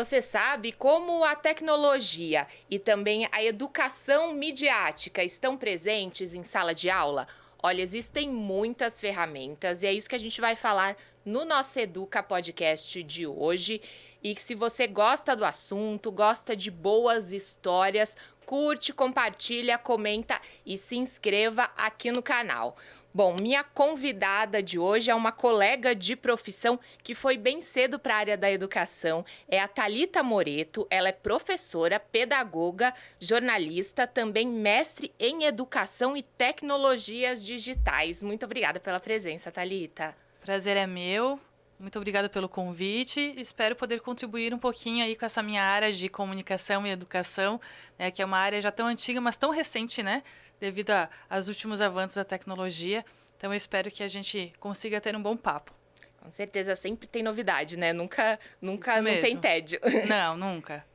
Você sabe como a tecnologia e também a educação midiática estão presentes em sala de aula? Olha, existem muitas ferramentas e é isso que a gente vai falar no nosso Educa Podcast de hoje. E se você gosta do assunto, gosta de boas histórias, curte, compartilha, comenta e se inscreva aqui no canal. Bom, minha convidada de hoje é uma colega de profissão que foi bem cedo para a área da educação. É a Thalita Moreto, ela é professora, pedagoga, jornalista, também mestre em educação e tecnologias digitais. Muito obrigada pela presença, Thalita. Prazer é meu. Muito obrigada pelo convite. Espero poder contribuir um pouquinho aí com essa minha área de comunicação e educação, né, que é uma área já tão antiga, mas tão recente, né, devido aos últimos avanços da tecnologia. Então, eu espero que a gente consiga ter um bom papo. Com certeza, sempre tem novidade, né? Nunca não tem tédio. Não, nunca.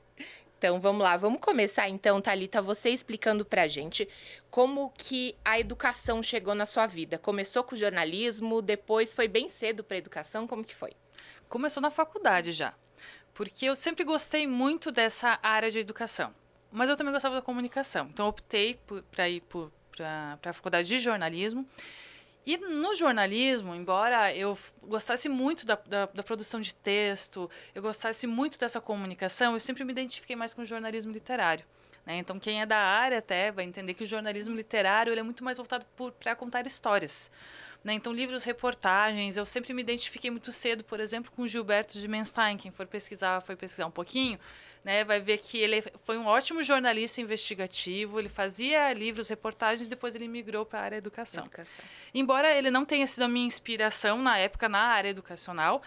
Então, vamos lá. Vamos começar, então, Thalita, você explicando pra gente como que a educação chegou na sua vida. Começou com o jornalismo, depois foi bem cedo para a educação, como que foi? Começou na faculdade já, porque eu sempre gostei muito dessa área de educação, mas eu também gostava da comunicação. Então, eu optei para ir para a faculdade de jornalismo. E no jornalismo, embora eu gostasse muito da produção de texto, eu gostasse muito dessa comunicação, eu sempre me identifiquei mais com o jornalismo literário, né? Então, quem é da área até vai entender que o jornalismo literário ele é muito mais voltado para contar histórias, né? Então, livros, reportagens, eu sempre me identifiquei muito cedo, por exemplo, com Gilberto de Menstein. Quem foi pesquisar um pouquinho, né, vai ver que ele foi um ótimo jornalista investigativo, ele fazia livros, reportagens, depois ele migrou para a área da educação. Embora ele não tenha sido a minha inspiração na época na área educacional,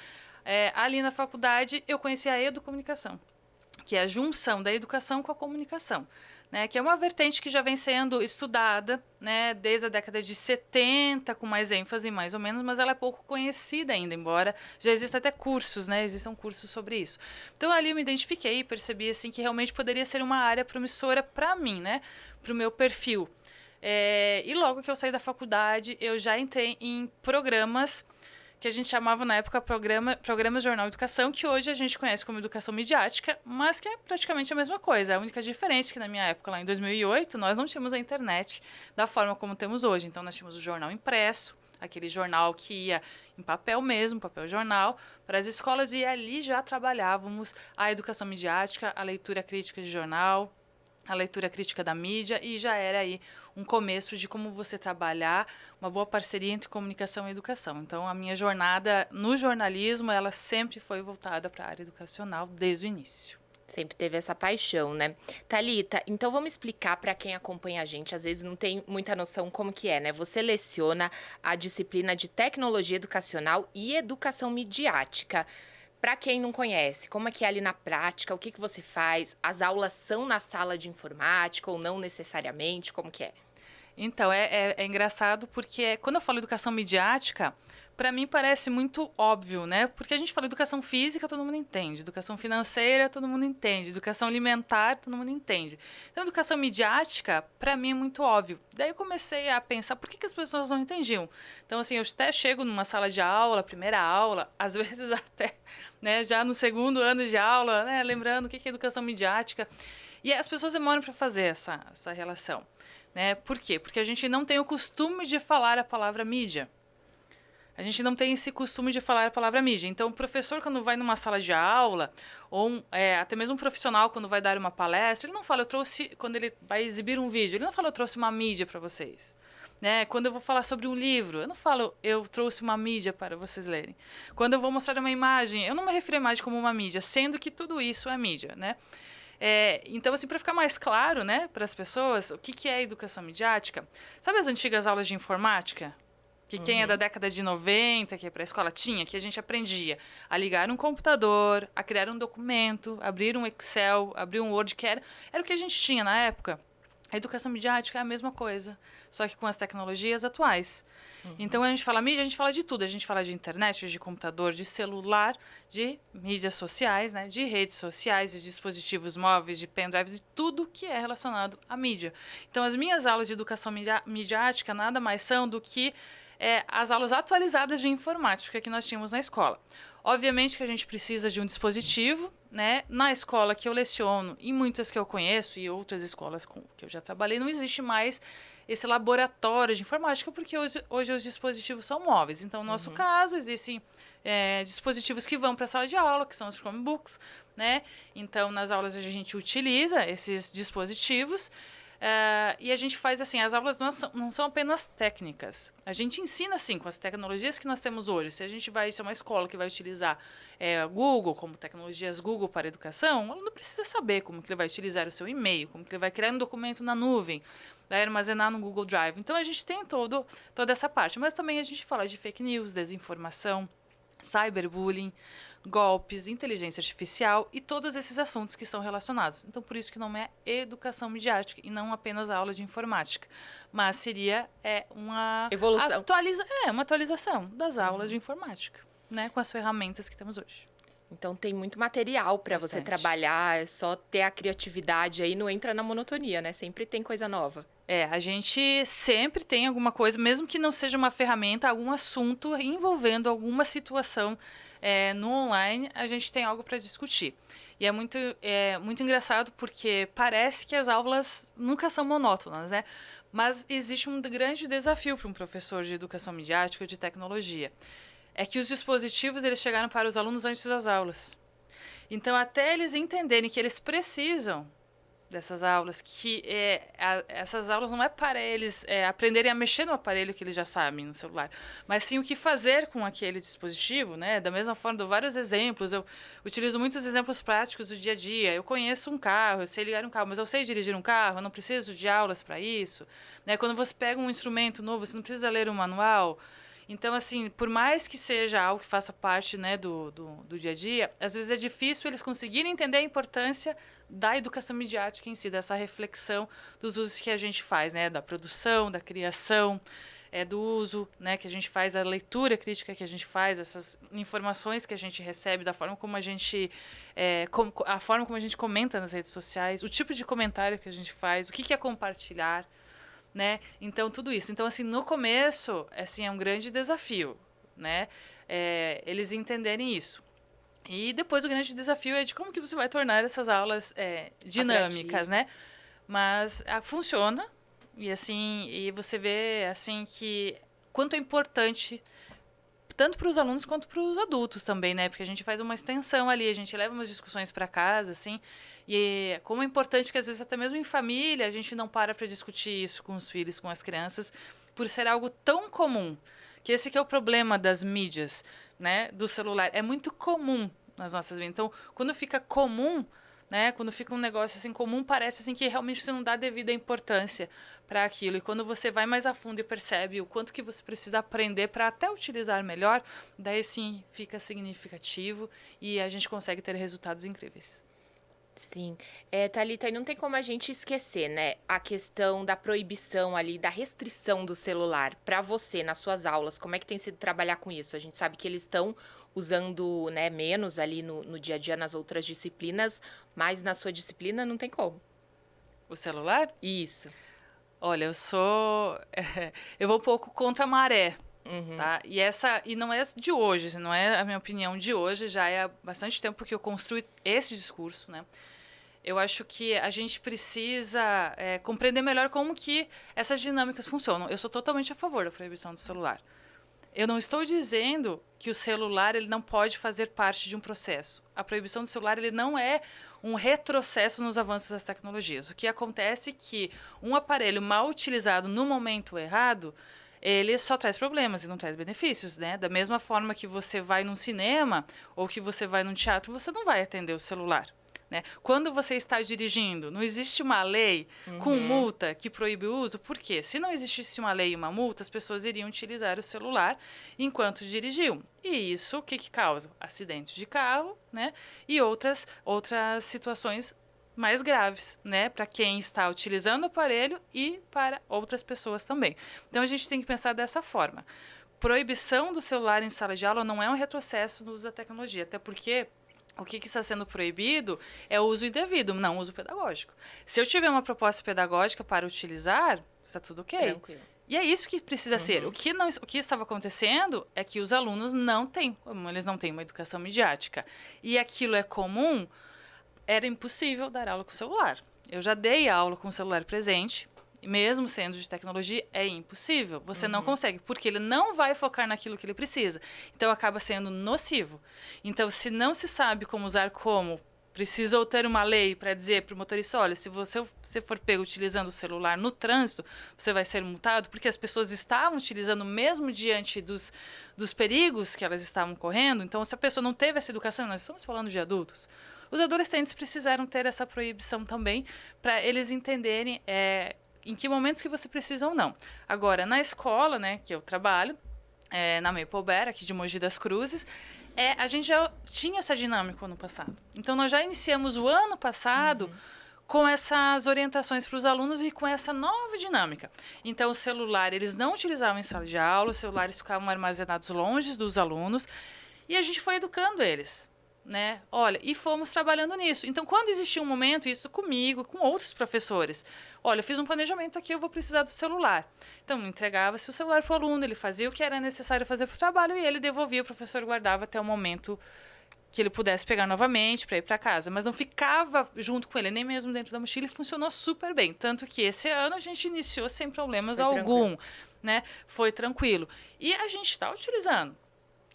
ali na faculdade eu conheci a educomunicação, que é a junção da educação com a comunicação, né, que é uma vertente que já vem sendo estudada, né, desde a década de 70, com mais ênfase, mais ou menos, mas ela é pouco conhecida ainda, embora já existam até cursos, né, existam cursos sobre isso. Então, ali eu me identifiquei e percebi assim, que realmente poderia ser uma área promissora para mim, né, para o meu perfil. E logo que eu saí da faculdade, eu já entrei em programas que a gente chamava na época Programas Jornal Educação, que hoje a gente conhece como educação midiática, mas que é praticamente a mesma coisa. A única diferença é que na minha época, lá em 2008, nós não tínhamos a internet da forma como temos hoje. Então, nós tínhamos o jornal impresso, aquele jornal que ia em papel mesmo, papel jornal, para as escolas, e ali já trabalhávamos a educação midiática, a leitura crítica de jornal, a leitura crítica da mídia, e já era aí um começo de como você trabalhar uma boa parceria entre comunicação e educação. Então, a minha jornada no jornalismo, ela sempre foi voltada para a área educacional desde o início. Sempre teve essa paixão, né? Thalita, então vamos explicar para quem acompanha a gente, às vezes não tem muita noção como que é, né? Você leciona a disciplina de tecnologia educacional e educação midiática. Para quem não conhece, como é que é ali na prática, o que você faz? As aulas são na sala de informática ou não necessariamente? Como que é? Então, é engraçado porque quando eu falo educação midiática, para mim parece muito óbvio, né? Porque a gente fala educação física, todo mundo entende. Educação financeira, todo mundo entende. Educação alimentar, todo mundo entende. Então, educação midiática, para mim é muito óbvio. Daí eu comecei a pensar, por que as pessoas não entendiam? Então, assim, eu até chego numa sala de aula, primeira aula, às vezes até, né, já no segundo ano de aula, né, lembrando o que é educação midiática. E as pessoas demoram para fazer essa relação, né? Por quê? Porque a gente não tem o costume de falar a palavra mídia. A gente não tem esse costume de falar a palavra mídia. Então, o professor, quando vai numa sala de aula, ou até mesmo um profissional, quando vai dar uma palestra, ele não fala, quando ele vai exibir um vídeo, ele não fala, eu trouxe uma mídia para vocês. Né? Quando eu vou falar sobre um livro, eu não falo, eu trouxe uma mídia para vocês lerem. Quando eu vou mostrar uma imagem, eu não me refiro à imagem como uma mídia, sendo que tudo isso é mídia, né? Então, assim, para ficar mais claro, né, para as pessoas, o que é educação midiática? Sabe as antigas aulas de informática? Que quem é da década de 90, que é para a escola tinha, que a gente aprendia a ligar um computador, a criar um documento, abrir um Excel, abrir um Word, que era o que a gente tinha na época. A educação midiática é a mesma coisa, só que com as tecnologias atuais. Então, a gente fala mídia, a gente fala de tudo. A gente fala de internet, de computador, de celular, de mídias sociais, né, de redes sociais, de dispositivos móveis, de pendrive, de tudo que é relacionado à mídia. Então, as minhas aulas de educação midiática nada mais são do que as aulas atualizadas de informática que nós tínhamos na escola. Obviamente que a gente precisa de um dispositivo, né, na escola que eu leciono, e muitas que eu conheço, e outras escolas que eu já trabalhei, não existe mais esse laboratório de informática, porque hoje os dispositivos são móveis. Então, no nosso caso, existem dispositivos que vão para a sala de aula, que são os Chromebooks, né? Então, nas aulas a gente utiliza esses dispositivos. E a gente faz assim, as aulas não são apenas técnicas. A gente ensina, assim, com as tecnologias que nós temos hoje. Se a gente vai ser uma escola que vai utilizar Google, como tecnologias Google para a educação, o aluno precisa saber como que ele vai utilizar o seu e-mail, como que ele vai criar um documento na nuvem, vai armazenar no Google Drive. Então, a gente tem toda essa parte. Mas também a gente fala de fake news, desinformação, cyberbullying, golpes, inteligência artificial e todos esses assuntos que estão relacionados. Então, por isso que não é educação midiática e não apenas a aula de informática, mas seria uma evolução. Uma atualização das aulas de informática, né, com as ferramentas que temos hoje. Então tem muito material para você trabalhar, é só ter a criatividade aí, não entra na monotonia, né? Sempre tem coisa nova. A gente sempre tem alguma coisa, mesmo que não seja uma ferramenta, algum assunto envolvendo alguma situação no online, a gente tem algo para discutir. E é muito engraçado porque parece que as aulas nunca são monótonas, né? Mas existe um grande desafio para um professor de educação midiática ou de tecnologia. É que os dispositivos eles chegaram para os alunos antes das aulas. Então, até eles entenderem que eles precisam dessas aulas, que essas aulas não é para eles aprenderem a mexer no aparelho que eles já sabem no celular, mas sim o que fazer com aquele dispositivo, né? Da mesma forma, dou vários exemplos, eu utilizo muitos exemplos práticos do dia a dia. Eu conheço um carro, eu sei ligar um carro, mas eu sei dirigir um carro, eu não preciso de aulas para isso, né? Quando você pega um instrumento novo, você não precisa ler um manual. Então, assim, por mais que seja algo que faça parte, né, do dia a dia, às vezes é difícil eles conseguirem entender a importância da educação midiática em si, dessa reflexão dos usos que a gente faz, né, da produção, da criação, do uso, né, que a gente faz, da leitura crítica que a gente faz, essas informações que a gente recebe, da forma como a gente, a forma como a gente comenta nas redes sociais, o tipo de comentário que a gente faz, o que é compartilhar, né? Então, tudo isso. Então, assim, no começo, assim, é um grande desafio, né? Eles entenderem isso. E depois o grande desafio é de como que você vai tornar essas aulas dinâmicas, né? Mas funciona. E, assim, e você vê, assim, que quanto é importante tanto para os alunos quanto para os adultos também, né? Porque a gente faz uma extensão ali, a gente leva umas discussões para casa, assim, e como é importante que às vezes até mesmo em família a gente não para discutir isso com os filhos, com as crianças, por ser algo tão comum, que esse que é o problema das mídias, né? Do celular, é muito comum nas nossas vidas. Então, quando fica comum, né? Quando fica um negócio assim comum, parece assim que realmente você não dá devida importância para aquilo. E quando você vai mais a fundo e percebe o quanto que você precisa aprender para até utilizar melhor, daí sim fica significativo e a gente consegue ter resultados incríveis. Sim. Thalita, e não tem como a gente esquecer, né? A questão da proibição ali, da restrição do celular. Para você, nas suas aulas, como é que tem sido trabalhar com isso? A gente sabe que eles estão usando, né, menos ali no dia a dia nas outras disciplinas, mas na sua disciplina não tem como. O celular? Isso. Olha, eu vou um pouco contra a maré. Tá? E não é de hoje, não é a minha opinião de hoje, já é há bastante tempo que eu construí esse discurso, né? Eu acho que a gente precisa compreender melhor como que essas dinâmicas funcionam. Eu sou totalmente a favor da proibição do celular. Eu não estou dizendo que o celular ele não pode fazer parte de um processo. A proibição do celular ele não é um retrocesso nos avanços das tecnologias. O que acontece é que um aparelho mal utilizado no momento errado, ele só traz problemas e não traz benefícios, né? Da mesma forma que você vai num cinema ou que você vai num teatro, você não vai atender o celular, né? Quando você está dirigindo, não existe uma lei com multa que proíbe o uso. Por quê? Se não existisse uma lei e uma multa, as pessoas iriam utilizar o celular enquanto dirigiam. E isso o que causa? Acidentes de carro, né? E outras situações mais graves, né, para quem está utilizando o aparelho e para outras pessoas também. Então, a gente tem que pensar dessa forma. Proibição do celular em sala de aula não é um retrocesso no uso da tecnologia, até porque o que está sendo proibido é o uso indevido, não o uso pedagógico. Se eu tiver uma proposta pedagógica para utilizar, está tudo ok. Tranquilo. E é isso que precisa ser. O que estava acontecendo é que os alunos eles não têm uma educação midiática. E aquilo é comum, era impossível dar aula com o celular. Eu já dei aula com o celular presente, mesmo sendo de tecnologia, é impossível. Você não consegue, porque ele não vai focar naquilo que ele precisa. Então, acaba sendo nocivo. Então, se não se sabe como usar precisou ter uma lei para dizer para o motorista, olha, se você for pego utilizando o celular no trânsito, você vai ser multado, porque as pessoas estavam utilizando mesmo diante dos perigos que elas estavam correndo. Então, se a pessoa não teve essa educação, nós estamos falando de adultos, os adolescentes precisaram ter essa proibição também para eles entenderem em que momentos que você precisa ou não. Agora, na escola, né, que eu trabalho, na Maple Bear, aqui de Mogi das Cruzes, a gente já tinha essa dinâmica ano passado. Então, nós já iniciamos o ano passado com essas orientações para os alunos e com essa nova dinâmica. Então, o celular, eles não utilizavam em sala de aula, os celulares ficavam armazenados longe dos alunos, e a gente foi educando eles. Né? Olha, e fomos trabalhando nisso. Então, quando existia um momento, isso comigo, com outros professores, olha, eu fiz um planejamento aqui, eu vou precisar do celular. Então, entregava-se o celular para o aluno, ele fazia o que era necessário fazer para o trabalho e ele devolvia, o professor guardava até o momento que ele pudesse pegar novamente para ir para casa. Mas não ficava junto com ele, nem mesmo dentro da mochila, e funcionou super bem. Tanto que esse ano a gente iniciou sem problemas algum. Né? Foi tranquilo. E a gente está utilizando.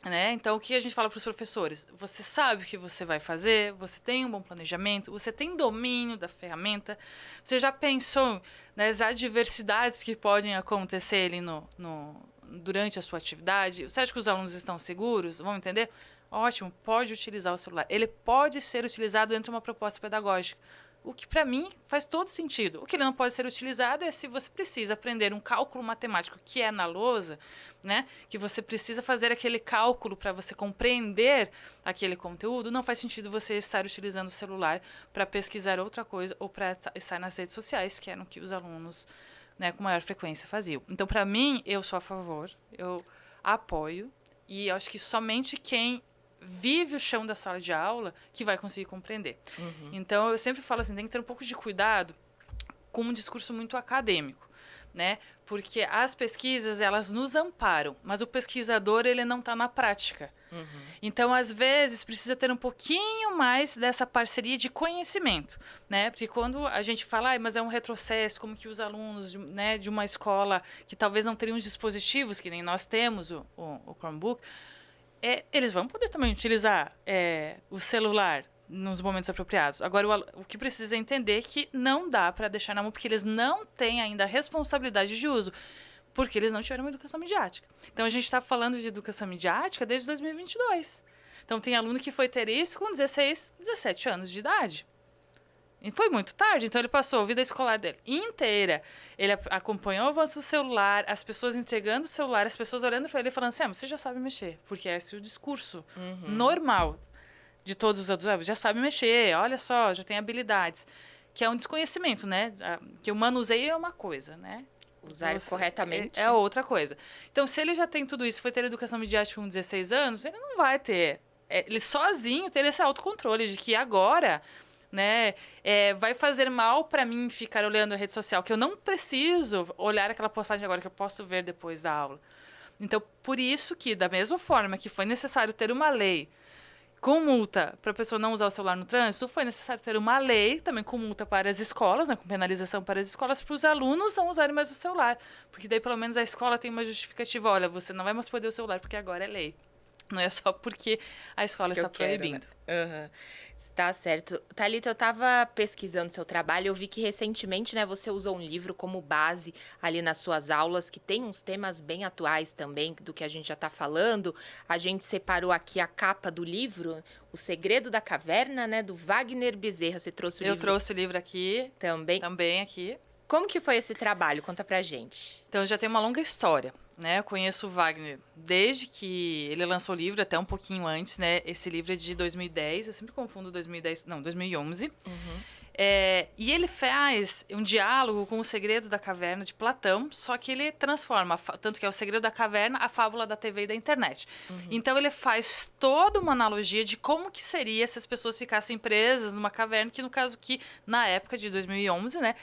Né? Então, o que a gente fala para os professores? Você sabe o que você vai fazer, você tem um bom planejamento, você tem domínio da ferramenta, você já pensou nas adversidades que podem acontecer ali durante a sua atividade? Você acha que os alunos estão seguros? Vão entender? Ótimo, pode utilizar o celular. Ele pode ser utilizado dentro de uma proposta pedagógica. O que, para mim, faz todo sentido. O que ele não pode ser utilizado é se você precisa aprender um cálculo matemático que é na lousa, né? Que você precisa fazer aquele cálculo para você compreender aquele conteúdo. Não faz sentido você estar utilizando o celular para pesquisar outra coisa ou para estar nas redes sociais, que eram o que os alunos, né, com maior frequência faziam. Então, para mim, eu sou a favor, eu apoio, e eu acho que somente quem vive o chão da sala de aula que vai conseguir compreender. Então, eu sempre falo assim, tem que ter um pouco de cuidado com um discurso muito acadêmico, né? Porque as pesquisas, elas nos amparam, mas o pesquisador, ele não está na prática. Então, às vezes, precisa ter um pouquinho mais dessa parceria de conhecimento, né? Porque quando a gente fala, mas é um retrocesso, como que os alunos, né, de uma escola que talvez não teriam os dispositivos, que nem nós temos o Chromebook, eles vão poder também utilizar o celular nos momentos apropriados. Agora, o que precisa entender é que não dá para deixar na mão, porque eles não têm ainda a responsabilidade de uso, porque eles não tiveram uma educação midiática. Então, a gente está falando de educação midiática desde 2022. Então, tem aluno que foi ter isso com 16, 17 anos de idade. E foi muito tarde, então ele passou a vida escolar dele inteira. Ele acompanhou o avanço do celular, as pessoas entregando o celular, as pessoas olhando para ele e falando assim, você já sabe mexer, porque esse é o discurso normal de todos os adultos. Já sabe mexer, olha só, já tem habilidades. Que é um desconhecimento, né? Que o manuseio é uma coisa, né? Usar corretamente. É outra coisa. Então, se ele já tem tudo isso, foi ter educação midiática com 16 anos, ele não vai ter. Ele sozinho ter esse autocontrole de que agora, né, vai fazer mal para mim ficar olhando a rede social, que eu não preciso olhar aquela postagem agora, que eu posso ver depois da aula. Então, por isso que, da mesma forma que foi necessário ter uma lei com multa para a pessoa não usar o celular no trânsito, foi necessário ter uma lei também com multa para as escolas, né, com penalização para as escolas, para os alunos não usarem mais o celular. Porque daí, pelo menos, a escola tem uma justificativa. Olha, você não vai mais poder o celular porque agora é lei. Não é só porque a escola está proibindo. Né? Tá certo. Thalita, eu estava pesquisando seu trabalho, eu vi que recentemente, né, você usou um livro como base ali nas suas aulas, que tem uns temas bem atuais também, do que a gente já está falando. A gente separou aqui a capa do livro, O Segredo da Caverna, né, do Wagner Bezerra. Você trouxe o livro? Eu trouxe o livro aqui. Também aqui. Como que foi esse trabalho? Conta pra gente. Então, já tem uma longa história, né? Eu conheço o Wagner desde que ele lançou o livro, até um pouquinho antes, né? Esse livro é de 2010, eu sempre confundo 2011. E ele faz um diálogo com O Segredo da Caverna de Platão, só que ele transforma, tanto que é O Segredo da Caverna, a fábula da TV e da internet. Então, ele faz toda uma analogia de como que seria se as pessoas ficassem presas numa caverna, que no caso que, na época de 2011, né?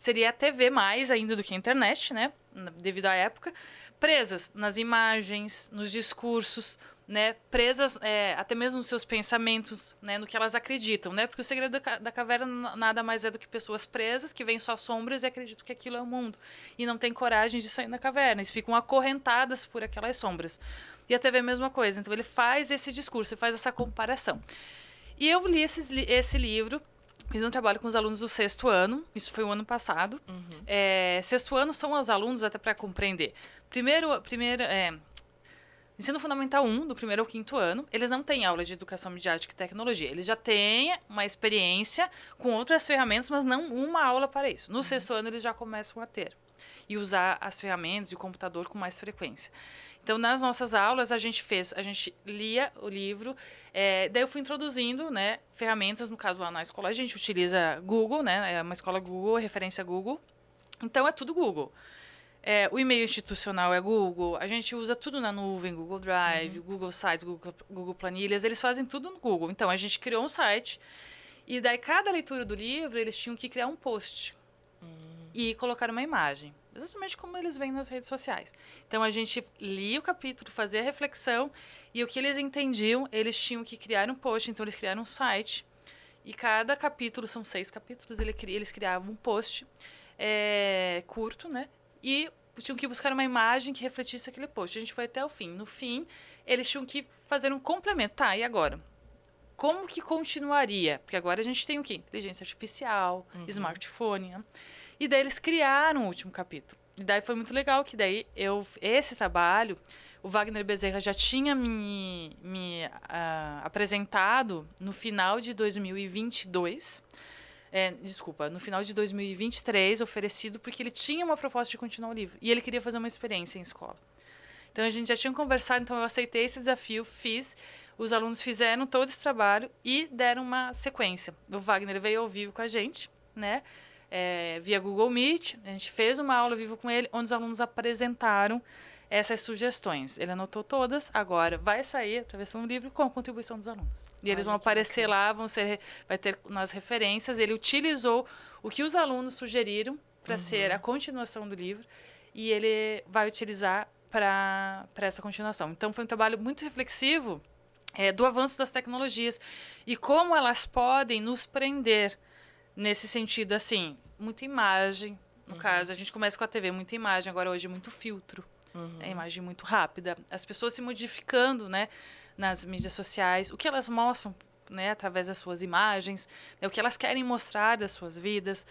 seria a TV mais ainda do que a internet, né? Devido à época, presas nas imagens, nos discursos, né, presas até mesmo nos seus pensamentos, né, no que elas acreditam, né, porque o segredo da caverna nada mais é do que pessoas presas que veem só sombras e acreditam que aquilo é o mundo e não têm coragem de sair da caverna e ficam acorrentadas por aquelas sombras. E a TV é a mesma coisa, então ele faz esse discurso, ele faz essa comparação. E eu li esse livro, fiz um trabalho com os alunos do 6º ano, isso foi o ano passado. 6º ano são os alunos, até para compreender. Ensino Fundamental 1, do 1º ao 5º ano, eles não têm aula de educação midiática e tecnologia. Eles já têm uma experiência com outras ferramentas, mas não uma aula para isso. No 6º ano, eles já começam a ter. E usar as ferramentas e o computador com mais frequência. Então, nas nossas aulas, a gente lia o livro, daí eu fui introduzindo, né, ferramentas, no caso lá na escola, a gente utiliza Google, né, é uma escola Google, referência Google. Então, é tudo Google. O e-mail institucional é Google, a gente usa tudo na nuvem, Google Drive, Google Sites, Google Planilhas, eles fazem tudo no Google. Então, a gente criou um site e daí cada leitura do livro, eles tinham que criar um post e colocar uma imagem, exatamente como eles veem nas redes sociais. Então, a gente lia o capítulo, fazia a reflexão e o que eles entendiam, eles tinham que criar um post, então eles criaram um site e cada capítulo, são 6 capítulos, eles criavam um post curto, né? E tinham que buscar uma imagem que refletisse aquele post. A gente foi até o fim. No fim, eles tinham que fazer um complemento. Tá, e agora? Como que continuaria? Porque agora a gente tem o quê? Inteligência artificial, smartphone. Né? E daí eles criaram o último capítulo. E daí foi muito legal que daí esse trabalho, o Wagner Bezerra já tinha me apresentado no final de 2022. No final de 2023, oferecido, porque ele tinha uma proposta de continuar o livro. E ele queria fazer uma experiência em escola. Então, a gente já tinha conversado, então eu aceitei esse desafio, fiz. Os alunos fizeram todo esse trabalho e deram uma sequência. O Wagner veio ao vivo com a gente, né? Via Google Meet. A gente fez uma aula ao vivo com ele, onde os alunos apresentaram essas sugestões. Ele anotou todas, agora vai sair atravessando o livro com a contribuição dos alunos. E eles vão aparecer lá, vai ter nas referências. Ele utilizou o que os alunos sugeriram para ser a continuação do livro e ele vai utilizar para essa continuação. Então, foi um trabalho muito reflexivo do avanço das tecnologias e como elas podem nos prender nesse sentido, assim, muita imagem. No caso, a gente começa com a TV, muita imagem, agora hoje muito filtro. A imagem muito rápida, as pessoas se modificando, né, nas mídias sociais, o que elas mostram, né, através das suas imagens, né, o que elas querem mostrar das suas vidas,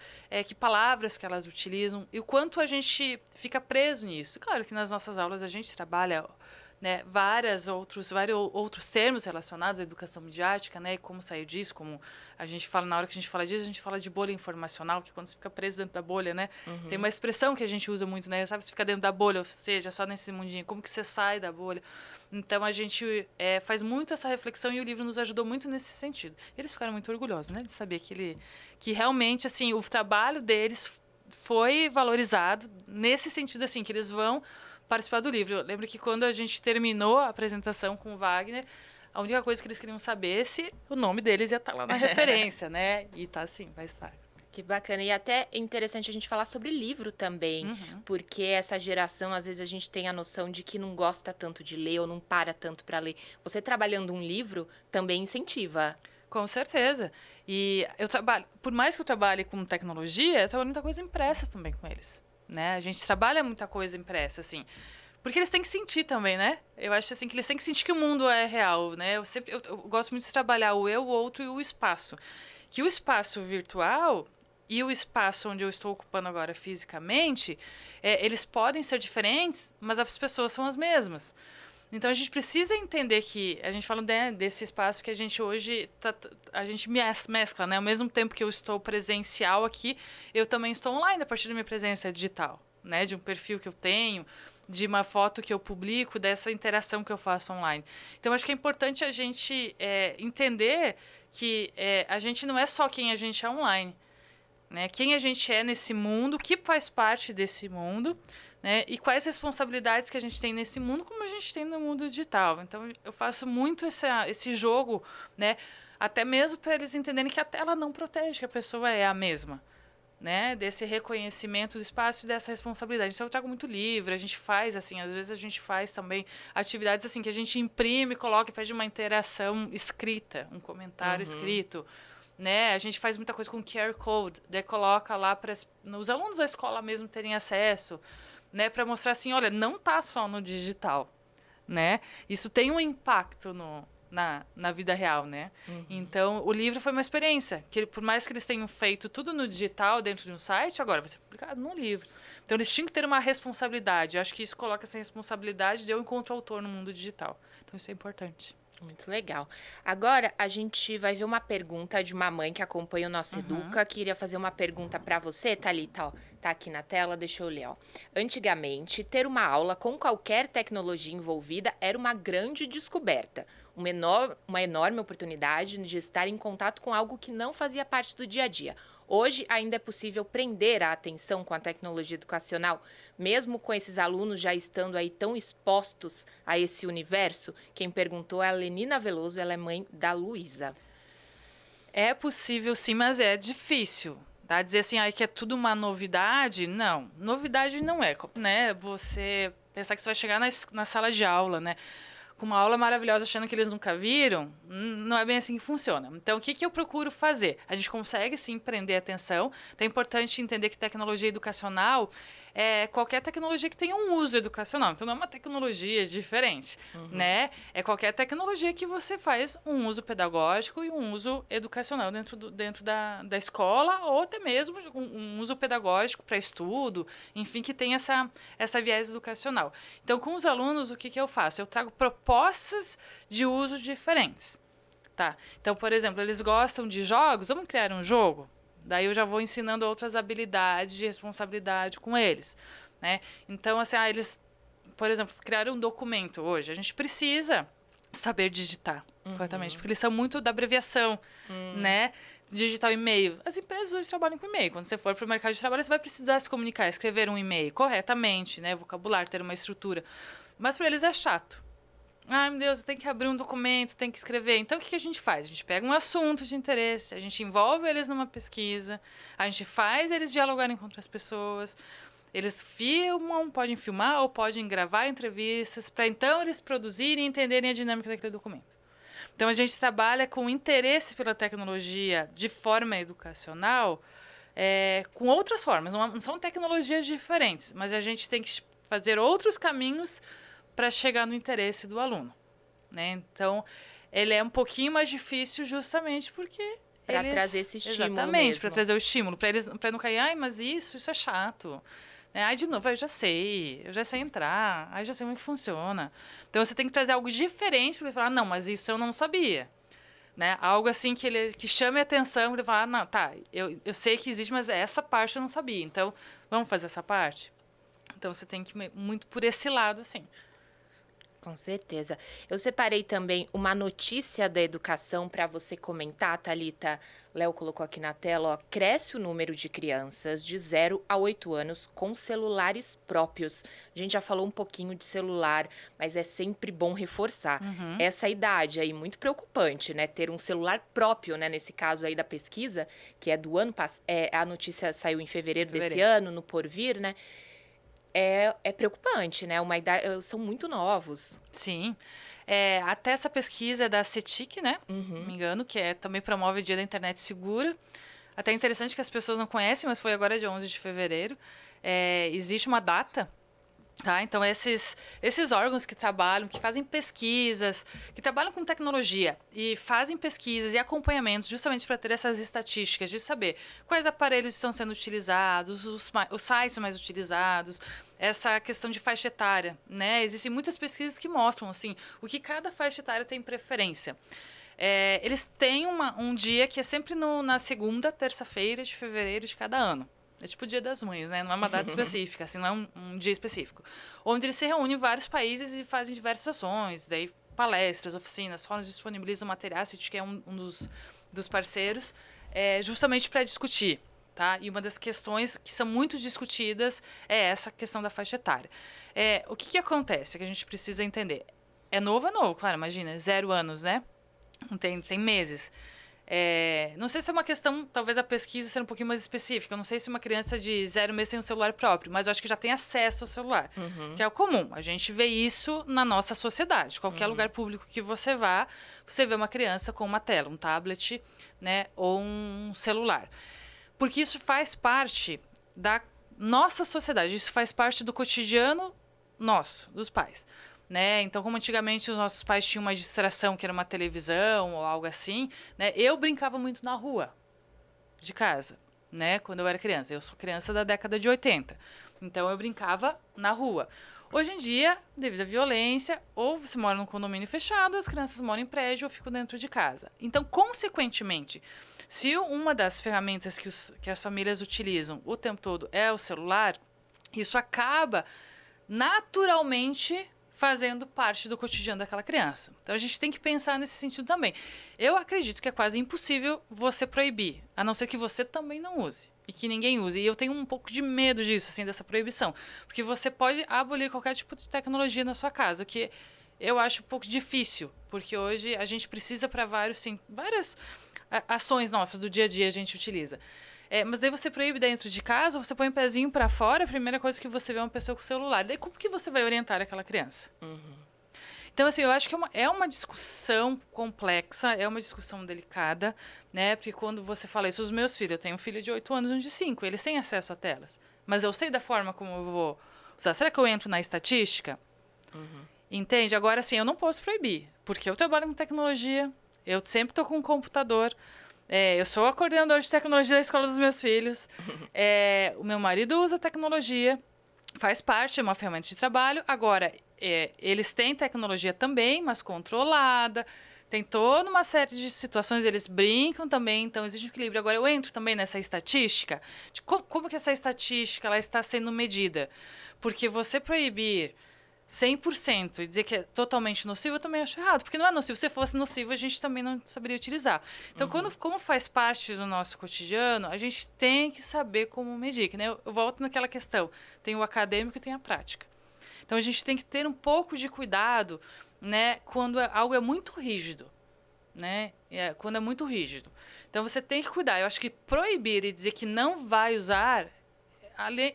que palavras que elas utilizam e o quanto a gente fica preso nisso. Claro que nas nossas aulas a gente trabalha, né, vários outros termos relacionados à educação midiática, né, e como sair disso, como a gente fala, na hora que a gente fala disso, a gente fala de bolha informacional, que quando você fica preso dentro da bolha, né, tem uma expressão que a gente usa muito, né, sabe, você fica dentro da bolha, ou seja, só nesse mundinho, como que você sai da bolha? Então, a gente faz muito essa reflexão e o livro nos ajudou muito nesse sentido. Eles ficaram muito orgulhosos, né, de saber que realmente, assim, o trabalho deles foi valorizado nesse sentido, assim, que eles vão participar do livro. Eu lembro que quando a gente terminou a apresentação com o Wagner, a única coisa que eles queriam saber é se o nome deles ia estar lá na referência, né? E tá sim, vai estar. Que bacana. E até é interessante a gente falar sobre livro também, porque essa geração, às vezes, a gente tem a noção de que não gosta tanto de ler ou não para tanto para ler. Você trabalhando um livro também incentiva. Com certeza. E eu trabalho, por mais que eu trabalhe com tecnologia, eu trabalho muita coisa impressa também com eles. Né? A gente trabalha muita coisa impressa, assim. Porque eles têm que sentir também, né? Eu acho assim que eles têm que sentir que o mundo é real, né? Eu gosto muito de trabalhar o eu, o outro e o espaço. Que o espaço virtual e o espaço onde eu estou ocupando agora fisicamente, eles podem ser diferentes, mas as pessoas são as mesmas. Então, a gente precisa entender que a gente fala, né, desse espaço que a gente hoje a gente mescla, né? Ao mesmo tempo que eu estou presencial aqui, eu também estou online a partir da minha presença digital, né? De um perfil que eu tenho, de uma foto que eu publico, dessa interação que eu faço online. Então, acho que é importante a gente entender que a gente não é só quem a gente é online, né? Quem a gente é nesse mundo, que faz parte desse mundo, né? E quais responsabilidades que a gente tem nesse mundo, como a gente tem no mundo digital. Então, eu faço muito esse jogo, né? Até mesmo para eles entenderem que a tela não protege, que a pessoa é a mesma. né, desse reconhecimento do espaço e dessa responsabilidade. Então eu trago muito livro, a gente faz assim, às vezes a gente faz também atividades assim que a gente imprime, coloca e pede uma interação escrita, um comentário escrito, né? A gente faz muita coisa com QR Code, daí coloca lá para os alunos da escola mesmo terem acesso, né, para mostrar assim, olha, não tá só no digital, né? Isso tem um impacto na vida real, né? Então, o livro foi uma experiência, que por mais que eles tenham feito tudo no digital, dentro de um site, agora vai ser publicado no livro. Então, eles tinham que ter uma responsabilidade. Eu acho que isso coloca essa responsabilidade de eu encontro autor no mundo digital. Então, isso é importante. Muito legal. Agora a gente vai ver uma pergunta de uma mãe que acompanha o nosso Educa. Queria fazer uma pergunta para você, Thalita. Ó, tá aqui na tela, deixa eu ler. Ó. Antigamente, ter uma aula com qualquer tecnologia envolvida era uma grande descoberta. Uma enorme oportunidade de estar em contato com algo que não fazia parte do dia a dia. Hoje, ainda é possível prender a atenção com a tecnologia educacional, mesmo com esses alunos já estando aí tão expostos a esse universo? Quem perguntou é a Lenina Veloso, ela é mãe da Luísa. É possível sim, mas é difícil. Tá? Dizer assim, que é tudo uma novidade, não. Novidade não é, né? Você pensar que você vai chegar na sala de aula, né? Com uma aula maravilhosa achando que eles nunca viram, não é bem assim que funciona. Então, o que eu procuro fazer? A gente consegue, sim, prender a atenção. Então, é importante entender que tecnologia educacional é qualquer tecnologia que tenha um uso educacional. Então, não é uma tecnologia diferente, né? É qualquer tecnologia que você faz um uso pedagógico e um uso educacional dentro da escola, ou até mesmo um uso pedagógico para estudo, enfim, que tem essa viés educacional. Então, com os alunos, o que eu faço? Eu trago propostas de uso diferentes. Tá? Então, por exemplo, eles gostam de jogos, vamos criar um jogo? Daí eu já vou ensinando outras habilidades de responsabilidade com eles, né? Então, assim, eles, por exemplo, criaram um documento hoje. A gente precisa saber digitar corretamente, porque eles são muito da abreviação, né? Digital e-mail. As empresas hoje trabalham com e-mail. Quando você for para o mercado de trabalho, você vai precisar se comunicar, escrever um e-mail corretamente, né? Vocabulário, ter uma estrutura. Mas para eles é chato. Ai, meu Deus, tem que abrir um documento, tem que escrever. Então, o que a gente faz? A gente pega um assunto de interesse, a gente envolve eles numa pesquisa, a gente faz eles dialogarem com outras pessoas, eles filmam, podem filmar ou podem gravar entrevistas, para então eles produzirem e entenderem a dinâmica daquele documento. Então, a gente trabalha com interesse pela tecnologia de forma educacional, com outras formas. Não são tecnologias diferentes, mas a gente tem que fazer outros caminhos para chegar no interesse do aluno, né? Então, ele é um pouquinho mais difícil justamente porque para trazer esse estímulo. Exatamente, para trazer o estímulo, para não cair, mas isso é chato. Né? De novo, eu já sei entrar, já sei como é que funciona. Então, você tem que trazer algo diferente para ele falar, não, mas isso eu não sabia. Né? Algo assim que chame a atenção para ele falar, não, tá, eu sei que existe, mas essa parte eu não sabia. Então, vamos fazer essa parte? Então, você tem que ir muito por esse lado, assim. Com certeza. Eu separei também uma notícia da educação para você comentar, Thalita. Léo colocou aqui na tela, ó, cresce o número de crianças de 0 a 8 anos com celulares próprios. A gente já falou um pouquinho de celular, mas é sempre bom reforçar. Essa idade aí, muito preocupante, né? Ter um celular próprio, né? Nesse caso aí da pesquisa, que é do ano passado, a notícia saiu em fevereiro desse ano, no Porvir, né? É preocupante, né? Uma idade, são muito novos. Sim. Até essa pesquisa é da CETIC, né? Não me engano, que também promove o Dia da Internet Segura. Até interessante que as pessoas não conhecem, mas foi agora dia 11 de fevereiro. Existe uma data. Tá? Então, esses órgãos que trabalham, que fazem pesquisas, que trabalham com tecnologia e fazem pesquisas e acompanhamentos justamente para ter essas estatísticas de saber quais aparelhos estão sendo utilizados, os sites mais utilizados, essa questão de faixa etária. Né? Existem muitas pesquisas que mostram assim, o que cada faixa etária tem preferência. Eles têm um dia que é sempre na segunda, terça-feira de fevereiro de cada ano. É tipo o Dia das Mães, né? Não é uma data específica, assim, não é um dia específico. Onde eles se reúnem em vários países e fazem diversas ações, daí palestras, oficinas, fóruns disponibilizam materiais, a gente que é um dos parceiros, justamente para discutir. Tá? E uma das questões que são muito discutidas é essa questão da faixa etária. O que acontece que a gente precisa entender? É novo, claro, imagina, 0 anos, né? Tem meses. Não sei se é uma questão, talvez a pesquisa seja um pouquinho mais específica. Eu não sei se uma criança de 0 meses tem um celular próprio, mas eu acho que já tem acesso ao celular, que é o comum. A gente vê isso na nossa sociedade. Qualquer lugar público que você vá, você vê uma criança com uma tela, um tablet, né, ou um celular. Porque isso faz parte da nossa sociedade, isso faz parte do cotidiano nosso, dos pais. Né? Então, como antigamente os nossos pais tinham uma distração, que era uma televisão ou algo assim, né? Eu brincava muito na rua de casa, né? Quando eu era criança. Eu sou criança da década de 80. Então, eu brincava na rua. Hoje em dia, devido à violência, ou você mora num condomínio fechado, as crianças moram em prédio ou ficam dentro de casa. Então, consequentemente, se uma das ferramentas que as famílias utilizam o tempo todo é o celular, isso acaba naturalmente fazendo parte do cotidiano daquela criança. Então, a gente tem que pensar nesse sentido também. Eu acredito que é quase impossível você proibir, a não ser que você também não use e que ninguém use. E eu tenho um pouco de medo disso, assim, dessa proibição. Porque você pode abolir qualquer tipo de tecnologia na sua casa, o que eu acho um pouco difícil, porque hoje a gente precisa para várias ações nossas do dia a dia a gente utiliza. Mas daí você proíbe dentro de casa, você põe o pezinho para fora, a primeira coisa que você vê é uma pessoa com celular. Daí como que você vai orientar aquela criança? Então, assim, eu acho que é uma discussão complexa, é uma discussão delicada, né? Porque quando você fala isso, os meus filhos, eu tenho um filho de 8 anos e um de 5, eles têm acesso a telas. Mas eu sei da forma como eu vou usar. Será que eu entro na estatística? Entende? Agora, assim, eu não posso proibir, porque eu trabalho com tecnologia, eu sempre estou com um computador. Eu sou a coordenadora de tecnologia da escola dos meus filhos. O meu marido usa tecnologia, faz parte, é uma ferramenta de trabalho. Agora, eles têm tecnologia também, mas controlada. Tem toda uma série de situações, eles brincam também, então existe um equilíbrio. Agora, eu entro também nessa estatística, de como que essa estatística ela está sendo medida. Porque você proibir 100% e dizer que é totalmente nocivo, eu também acho errado. Porque não é nocivo. Se fosse nocivo, a gente também não saberia utilizar. Então, como faz parte do nosso cotidiano, a gente tem que saber como medir. Né? Eu volto naquela questão. Tem o acadêmico e tem a prática. Então, a gente tem que ter um pouco de cuidado, né, quando algo é muito rígido. Né? Quando é muito rígido. Então, você tem que cuidar. Eu acho que proibir e dizer que não vai usar...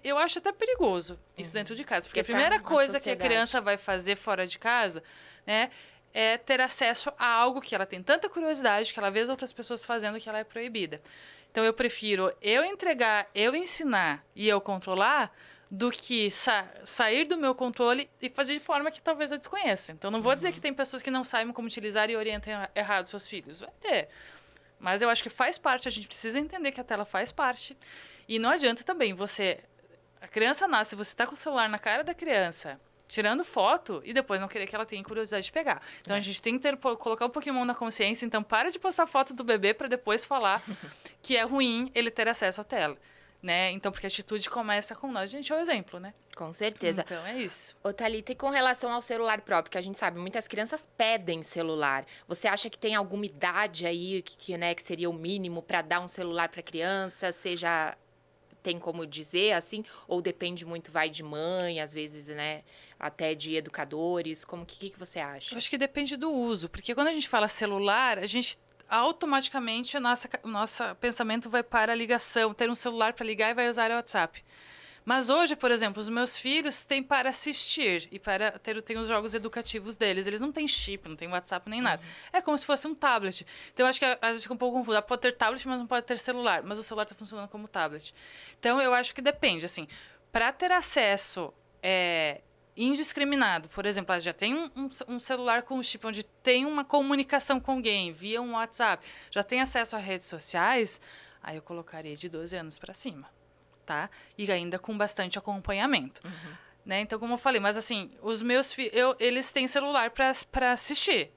Eu acho até perigoso isso dentro de casa. Porque a primeira coisa que a criança vai fazer fora de casa, né, é ter acesso a algo que ela tem tanta curiosidade, que ela vê as outras pessoas fazendo, que ela é proibida. Então, eu prefiro eu entregar, eu ensinar e eu controlar, do que sair do meu controle e fazer de forma que talvez eu desconheça. Então, não vou dizer que tem pessoas que não sabem como utilizar e orientem errado seus filhos. Vai ter. Mas eu acho que faz parte, a gente precisa entender que a tela faz parte. E não adianta também a criança nasce, você está com o celular na cara da criança, tirando foto, e depois não querer que ela tenha curiosidade de pegar. Então, a gente tem que colocar um Pokémon na consciência. Então, para de postar foto do bebê para depois falar que é ruim ele ter acesso à tela. Né? Então, porque a atitude começa com nós. A gente é o exemplo, né? Com certeza. Então, é isso. Ô, Thalita, e com relação ao celular próprio, que a gente sabe, muitas crianças pedem celular. Você acha que tem alguma idade aí né, que seria o mínimo para dar um celular para criança? Seja... Tem como dizer, assim? Ou depende muito, vai de mãe, às vezes, né? Até de educadores. Como que você acha? Eu acho que depende do uso. Porque quando a gente fala celular, a gente... automaticamente o nosso pensamento vai para a ligação, ter um celular para ligar e vai usar o WhatsApp. Mas hoje, por exemplo, os meus filhos têm para assistir e para ter os jogos educativos deles. Eles não têm chip, não têm WhatsApp nem nada. É como se fosse um tablet. Então, eu acho que às vezes fica um pouco confuso. Pode ter tablet, mas não pode ter celular. Mas o celular está funcionando como tablet. Então, eu acho que depende. Assim, para ter acesso indiscriminado, por exemplo, já tem um celular com um chip onde tem uma comunicação com alguém via um WhatsApp, já tem acesso a redes sociais, aí eu colocaria de 12 anos para cima, tá? E ainda com bastante acompanhamento. Né? Então, como eu falei, mas assim, os meus filhos, eles têm celular para assistir.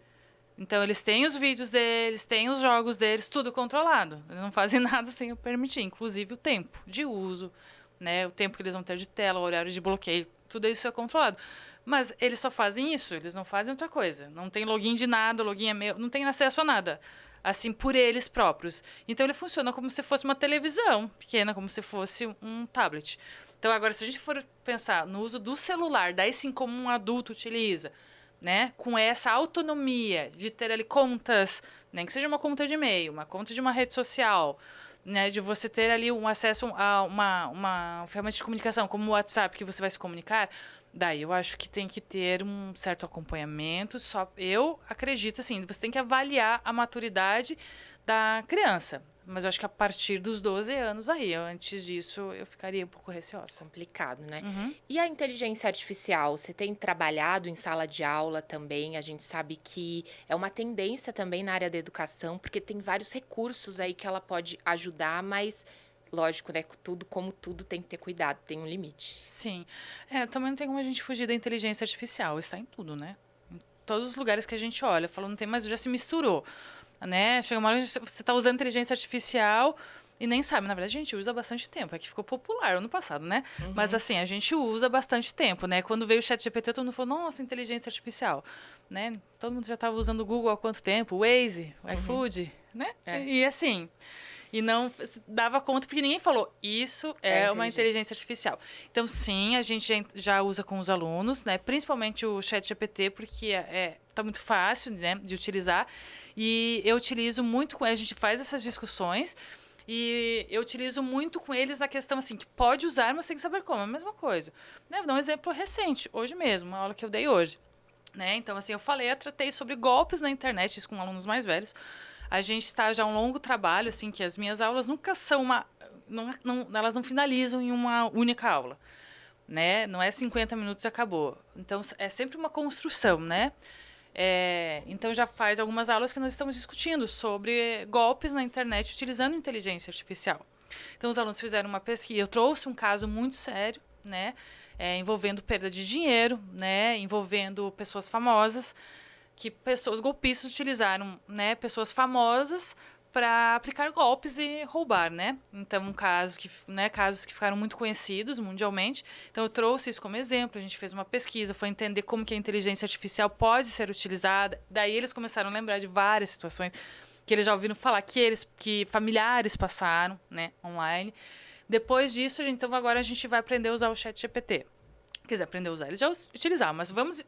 Então, eles têm os vídeos deles, têm os jogos deles, tudo controlado. Eles não fazem nada sem eu permitir, inclusive o tempo de uso, né? O tempo que eles vão ter de tela, o horário de bloqueio, tudo isso é controlado. Mas eles só fazem isso, eles não fazem outra coisa. Não tem login de nada, o login é meu, não tem acesso a nada. Assim, por eles próprios. Então, ele funciona como se fosse uma televisão pequena, como se fosse um tablet. Então, agora, se a gente for pensar no uso do celular, daí sim como um adulto utiliza, né, com essa autonomia de ter ali contas, nem que seja uma conta de e-mail, uma conta de uma rede social, né, de você ter ali um acesso a uma ferramenta de comunicação, como o WhatsApp, que você vai se comunicar, daí eu acho que tem que ter um certo acompanhamento. Só eu acredito assim, você tem que avaliar a maturidade da criança. Mas eu acho que a partir dos 12 anos aí, antes disso, eu ficaria um pouco receosa. Complicado, né? Uhum. E a inteligência artificial, você tem trabalhado em sala de aula também? A gente sabe que é uma tendência também na área da educação, porque tem vários recursos aí que ela pode ajudar, mas lógico, né? Tudo, como tudo, tem que ter cuidado, tem um limite. Sim. Também não tem como a gente fugir da inteligência artificial. Está em tudo, né? Em todos os lugares que a gente olha. Falou, não tem mais, já se misturou. Né? Chega uma hora que você está usando inteligência artificial e nem sabe. Na verdade, a gente usa há bastante tempo. É que ficou popular ano passado, né? Mas assim, a gente usa há bastante tempo, né? Quando veio o ChatGPT, todo mundo falou, nossa, inteligência artificial. Né? Todo mundo já estava usando o Google há quanto tempo? O Waze, o iFood, né? E assim... E não dava conta, porque ninguém falou, isso é uma inteligência artificial. Então, sim, a gente já usa com os alunos, né? Principalmente o ChatGPT, porque tá muito fácil, né, de utilizar. E eu utilizo muito com eles, a gente faz essas discussões. E eu utilizo muito com eles na questão assim, que pode usar, mas tem que saber como. É a mesma coisa. Né? Vou dar um exemplo recente, hoje mesmo, uma aula que eu dei hoje. Né? Então, assim, eu tratei sobre golpes na internet, isso com alunos mais velhos. A gente está já um longo trabalho, assim, que as minhas aulas nunca são elas não finalizam em uma única aula, né? Não é 50 minutos e acabou. Então, é sempre uma construção, né? Então, já faz algumas aulas que nós estamos discutindo sobre golpes na internet utilizando inteligência artificial. Então, os alunos fizeram uma pesquisa. Eu trouxe um caso muito sério, né? Envolvendo perda de dinheiro, né? Envolvendo pessoas famosas, que pessoas golpistas utilizaram, né, pessoas famosas para aplicar golpes e roubar, né? Então, casos que ficaram muito conhecidos mundialmente. Então, eu trouxe isso como exemplo. A gente fez uma pesquisa, foi entender como que a inteligência artificial pode ser utilizada. Daí, eles começaram a lembrar de várias situações que eles já ouviram falar, que familiares passaram, né, online. Depois disso, então, agora a gente vai aprender a usar o ChatGPT. Quiser aprender a usar, eles já utilizaram, mas vamos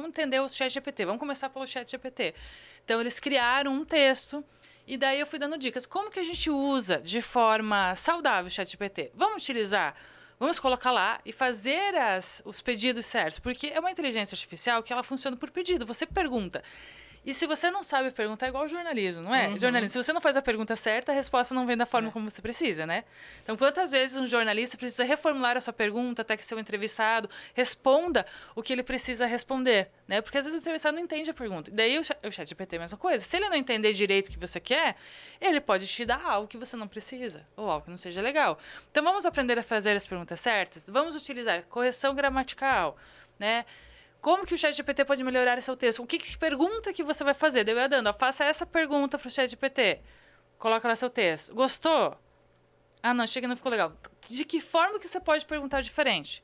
entender o ChatGPT. Vamos começar pelo ChatGPT. Então, eles criaram um texto e daí eu fui dando dicas. Como que a gente usa de forma saudável o ChatGPT? Vamos utilizar, vamos colocar lá e fazer os pedidos certos, porque é uma inteligência artificial que ela funciona por pedido. Você pergunta. E se você não sabe perguntar, é igual ao jornalismo, não é? Jornalismo, se você não faz a pergunta certa, a resposta não vem da forma como você precisa, né? Então, quantas vezes um jornalista precisa reformular a sua pergunta até que seu entrevistado responda o que ele precisa responder, né? Porque às vezes o entrevistado não entende a pergunta. Daí o ChatGPT é a mesma coisa. Se ele não entender direito o que você quer, ele pode te dar algo que você não precisa, ou algo que não seja legal. Então, vamos aprender a fazer as perguntas certas? Vamos utilizar correção gramatical, né? Como que o ChatGPT pode melhorar seu texto? Que pergunta que você vai fazer? Daí eu ia dando, faça essa pergunta para o ChatGPT. Coloca lá seu texto. Gostou? Ah, não, chega, não ficou legal. De que forma que você pode perguntar diferente?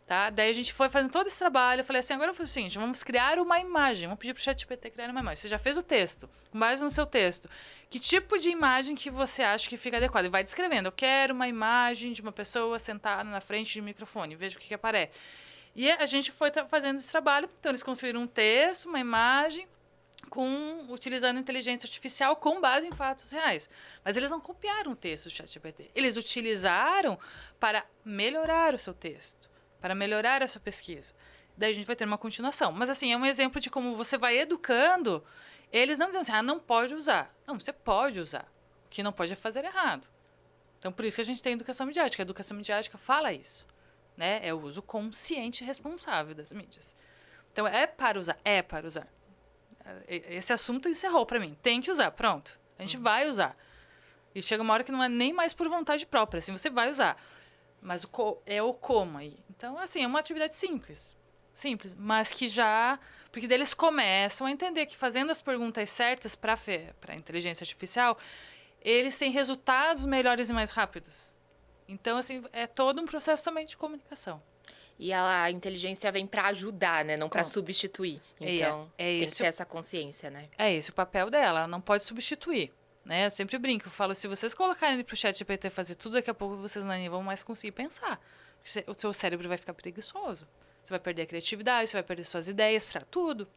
Tá? Daí a gente foi fazendo todo esse trabalho. Eu falei assim, agora eu faço o seguinte, vamos criar uma imagem. Vamos pedir para o ChatGPT criar uma imagem. Você já fez o texto, com base no seu texto. Que tipo de imagem que você acha que fica adequada? E vai descrevendo. Eu quero uma imagem de uma pessoa sentada na frente de um microfone. Veja o que aparece. E a gente foi fazendo esse trabalho. Então, eles construíram um texto, uma imagem, utilizando inteligência artificial com base em fatos reais. Mas eles não copiaram o texto do ChatGPT. Eles utilizaram para melhorar o seu texto, para melhorar a sua pesquisa. Daí a gente vai ter uma continuação. Mas, assim, é um exemplo de como você vai educando. Eles não dizem assim, não pode usar. Não, você pode usar. O que não pode é fazer errado. Então, por isso que a gente tem educação midiática. A educação midiática fala isso. Né? É o uso consciente e responsável das mídias. Então, é para usar. Esse assunto encerrou para mim. Tem que usar, pronto. A gente vai usar. E chega uma hora que não é nem mais por vontade própria. Assim, você vai usar. Mas é o como aí. Então, assim, é uma atividade simples. Simples, mas que já... Porque daí eles começam a entender que fazendo as perguntas certas para a inteligência artificial, eles têm resultados melhores e mais rápidos. Então, assim, é todo um processo também de comunicação. E a inteligência vem para ajudar, né? Não para substituir. Então, tem que ter essa consciência, né? É esse o papel dela. Ela não pode substituir. Né? Eu sempre brinco. Eu falo, se vocês colocarem ele pro ChatGPT fazer tudo, daqui a pouco vocês não vão mais conseguir pensar. O seu cérebro vai ficar preguiçoso. Você vai perder a criatividade, você vai perder suas ideias, para tudo.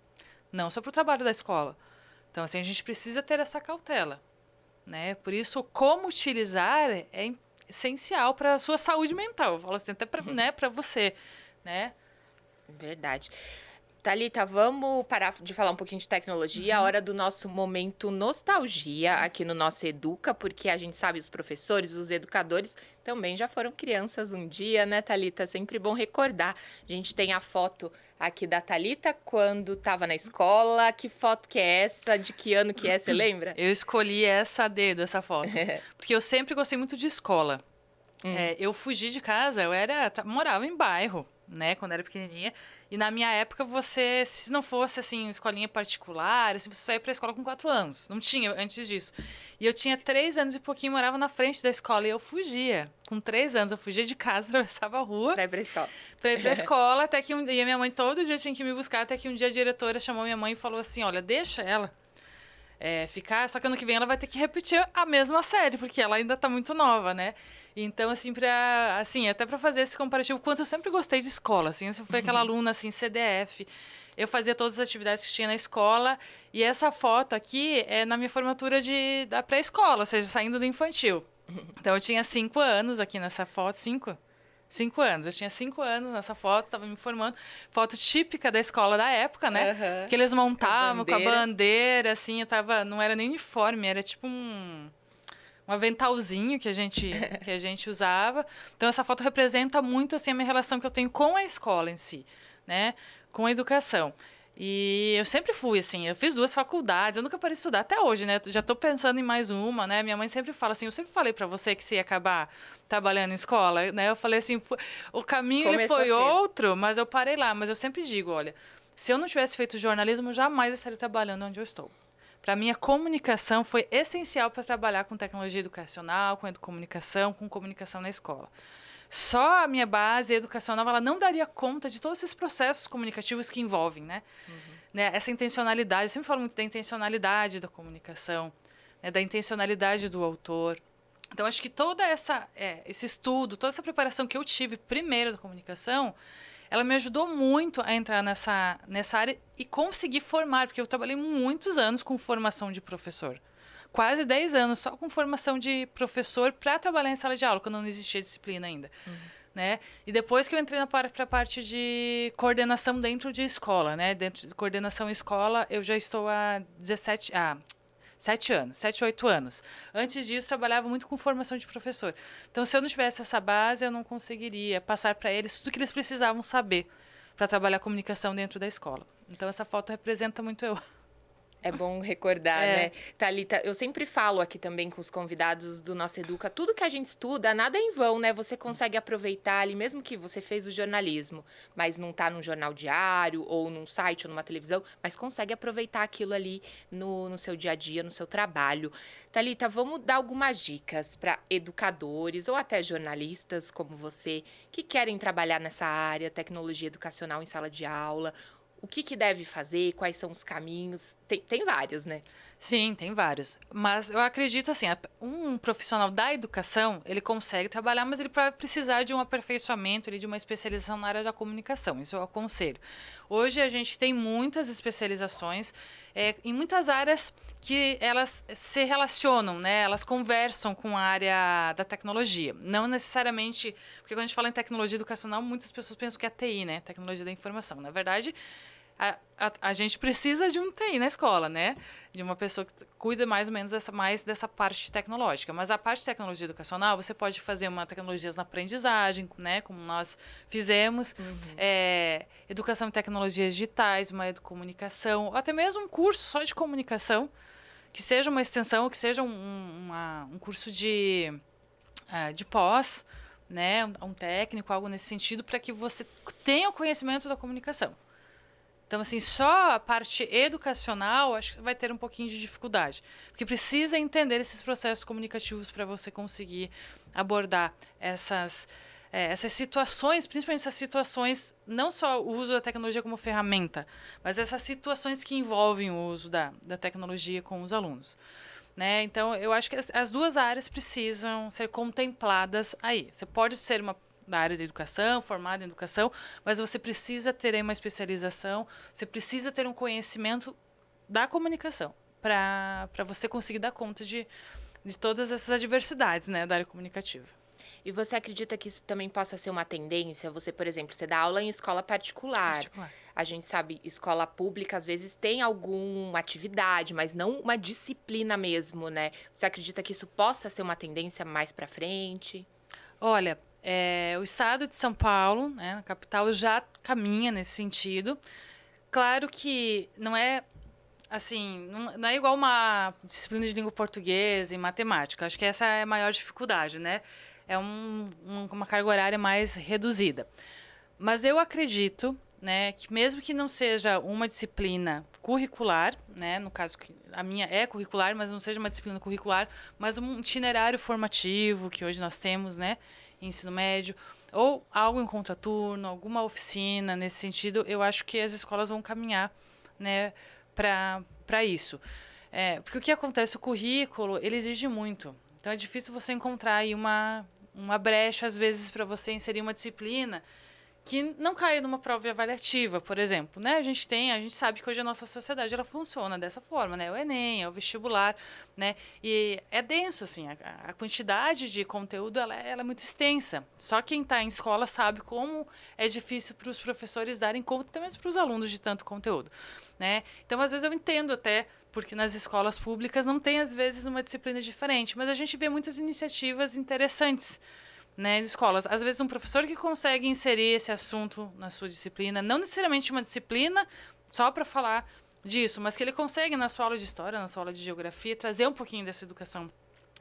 Não só para o trabalho da escola. Então, assim, a gente precisa ter essa cautela, né? Por isso, como utilizar é essencial para a sua saúde mental. Eu falo assim, até para, né, para você, né? Verdade. Thalita, vamos parar de falar um pouquinho de tecnologia, a hora do nosso momento nostalgia aqui no nosso Educa, porque a gente sabe, os professores, os educadores também já foram crianças um dia, né, Thalita? Sempre bom recordar. A gente tem a foto aqui da Thalita quando estava na escola. Que foto que é essa? De que ano que é, você lembra? Eu escolhi essa a dedo, essa foto, porque eu sempre gostei muito de escola. Eu fugi de casa, morava em bairro, né, quando era pequenininha. E na minha época, você, se não fosse, assim, escolinha particular, assim, você só ia pra escola com 4 anos. Não tinha antes disso. E eu tinha 3 anos e pouquinho, morava na frente da escola e eu fugia. Com 3 anos, eu fugia de casa, atravessava a rua. Pra ir pra escola. Pra ir pra escola, até que e a minha mãe todo dia tinha que me buscar, até que um dia a diretora chamou minha mãe e falou assim, olha, deixa ela ficar, só que ano que vem ela vai ter que repetir a mesma série, porque ela ainda tá muito nova, né? Então, assim, até pra fazer esse comparativo, quanto eu sempre gostei de escola, assim, eu fui aquela aluna, assim, CDF, eu fazia todas as atividades que tinha na escola, e essa foto aqui é na minha formatura da pré-escola, ou seja, saindo do infantil. Então, eu tinha 5 anos aqui nessa foto, 5 anos. Eu tinha 5 anos nessa foto, estava me formando. Foto típica da escola da época, né? Uhum. Que eles montavam Com a bandeira, assim, não era nem uniforme, era tipo um aventalzinho que a gente usava. Então, essa foto representa muito, assim, a minha relação que eu tenho com a escola em si, né? Com a educação. E eu sempre fui, assim, eu fiz 2 faculdades, eu nunca parei de estudar até hoje, né? Já estou pensando em mais uma, né? Minha mãe sempre fala assim, eu sempre falei para você que você ia acabar trabalhando em escola, né? Eu falei assim, o caminho ele foi outro, mas eu parei lá. Mas eu sempre digo, olha, se eu não tivesse feito jornalismo, eu jamais estaria trabalhando onde eu estou. Para mim, a comunicação foi essencial para trabalhar com tecnologia educacional, com comunicação, com comunicação na escola. Só a minha base educacional ela não daria conta de todos esses processos comunicativos que envolvem, né? Né? Essa intencionalidade, eu sempre falo muito da intencionalidade da comunicação, né? Da intencionalidade do autor. Então, acho que todo esse estudo, toda essa preparação que eu tive primeiro da comunicação, ela me ajudou muito a entrar nessa área e conseguir formar, porque eu trabalhei muitos anos com formação de professor. Quase 10 anos só com formação de professor para trabalhar em sala de aula, quando não existia disciplina ainda. Né? E depois que eu entrei para a parte de coordenação dentro de escola, né? Dentro de coordenação escola, eu já estou há 7 anos, 7, 8 anos. Antes disso, trabalhava muito com formação de professor. Então, se eu não tivesse essa base, eu não conseguiria passar para eles tudo que eles precisavam saber para trabalhar a comunicação dentro da escola. Então, essa foto representa muito eu. É bom recordar, né? Thalita, eu sempre falo aqui também com os convidados do nosso Educa, tudo que a gente estuda, nada é em vão, né? Você consegue aproveitar ali, mesmo que você fez o jornalismo, mas não tá num jornal diário, ou num site, ou numa televisão, mas consegue aproveitar aquilo ali no seu dia a dia, no seu trabalho. Thalita, vamos dar algumas dicas para educadores ou até jornalistas como você, que querem trabalhar nessa área, tecnologia educacional em sala de aula. O que deve fazer? Quais são os caminhos? Tem vários, né? Sim, tem vários. Mas eu acredito assim, um profissional da educação, ele consegue trabalhar, mas ele vai precisar de um aperfeiçoamento, de uma especialização na área da comunicação. Isso eu aconselho. Hoje a gente tem muitas especializações em muitas áreas que elas se relacionam, né? Elas conversam com a área da tecnologia. Não necessariamente, porque quando a gente fala em tecnologia educacional, muitas pessoas pensam que é TI, né? Tecnologia da informação. Na verdade, a gente precisa de um TI na escola, né? De uma pessoa que cuida mais ou menos mais dessa parte tecnológica. Mas a parte de tecnologia educacional, você pode fazer uma tecnologias na aprendizagem, né? Como nós fizemos. Educação em tecnologias digitais, uma comunicação, ou até mesmo um curso só de comunicação, que seja uma extensão, que seja um curso de pós, né? Um técnico, algo nesse sentido, para que você tenha o conhecimento da comunicação. Então, assim, só a parte educacional, acho que vai ter um pouquinho de dificuldade. Porque precisa entender esses processos comunicativos para você conseguir abordar essas situações, principalmente essas situações, não só o uso da tecnologia como ferramenta, mas essas situações que envolvem o uso da tecnologia com os alunos. Né? Então, eu acho que as duas áreas precisam ser contempladas aí. Você pode ser da área da educação, formado em educação, mas você precisa ter aí uma especialização, você precisa ter um conhecimento da comunicação para você conseguir dar conta de todas essas adversidades, né, da área comunicativa. E você acredita que isso também possa ser uma tendência? Você, por exemplo, você dá aula em escola particular. A gente sabe, escola pública às vezes tem alguma atividade, mas não uma disciplina mesmo, né? Você acredita que isso possa ser uma tendência mais para frente? Olha, o estado de São Paulo, né, a capital, já caminha nesse sentido. Claro que não é assim, não é igual uma disciplina de língua portuguesa e matemática. Acho que essa é a maior dificuldade, né? É uma carga horária mais reduzida. Mas eu acredito, né, que mesmo que não seja uma disciplina curricular, né, no caso a minha é curricular, mas não seja uma disciplina curricular, mas um itinerário formativo que hoje nós temos, né, em ensino médio, ou algo em contraturno, alguma oficina nesse sentido, eu acho que as escolas vão caminhar, né, para isso. Porque o que acontece, o currículo, ele exige muito. Então é difícil você encontrar aí uma brecha, às vezes, para você inserir uma disciplina que não caia numa prova avaliativa, por exemplo, né? A gente sabe que hoje a nossa sociedade ela funciona dessa forma, né? O Enem, é o vestibular, né? E é denso, assim, a quantidade de conteúdo ela é muito extensa. Só quem está em escola sabe como é difícil para os professores darem conta, também para os alunos de tanto conteúdo, né? Então, às vezes eu entendo até porque nas escolas públicas não tem às vezes uma disciplina diferente, mas a gente vê muitas iniciativas interessantes, né, de escolas. Às vezes um professor que consegue inserir esse assunto na sua disciplina, não necessariamente uma disciplina só para falar disso, mas que ele consegue na sua aula de história, na sua aula de geografia, trazer um pouquinho dessa educação